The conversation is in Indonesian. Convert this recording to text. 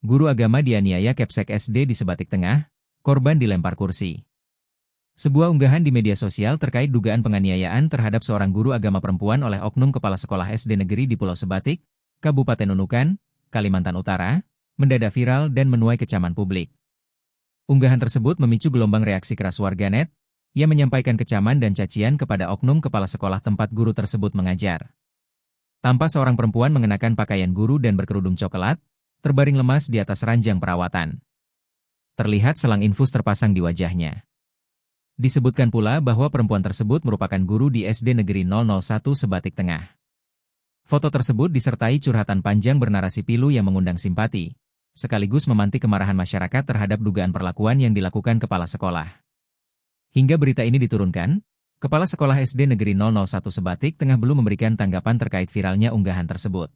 Guru agama dianiaya Kepsek SD di Sebatik Tengah, korban dilempar kursi. Sebuah unggahan di media sosial terkait dugaan penganiayaan terhadap seorang guru agama perempuan oleh oknum kepala sekolah SD negeri di Pulau Sebatik, Kabupaten Nunukan, Kalimantan Utara, mendadak viral dan menuai kecaman publik. Unggahan tersebut memicu gelombang reaksi keras warganet, yang menyampaikan kecaman dan cacian kepada oknum kepala sekolah tempat guru tersebut mengajar. Tampak seorang perempuan mengenakan pakaian guru dan berkerudung coklat, terbaring lemas di atas ranjang perawatan. Terlihat selang infus terpasang di wajahnya. Disebutkan pula bahwa perempuan tersebut merupakan guru di SD Negeri 001 Sebatik Tengah. Foto tersebut disertai curhatan panjang bernarasi pilu yang mengundang simpati, sekaligus memantik kemarahan masyarakat terhadap dugaan perlakuan yang dilakukan kepala sekolah. Hingga berita ini diturunkan, Kepala Sekolah SD Negeri 001 Sebatik Tengah belum memberikan tanggapan terkait viralnya unggahan tersebut.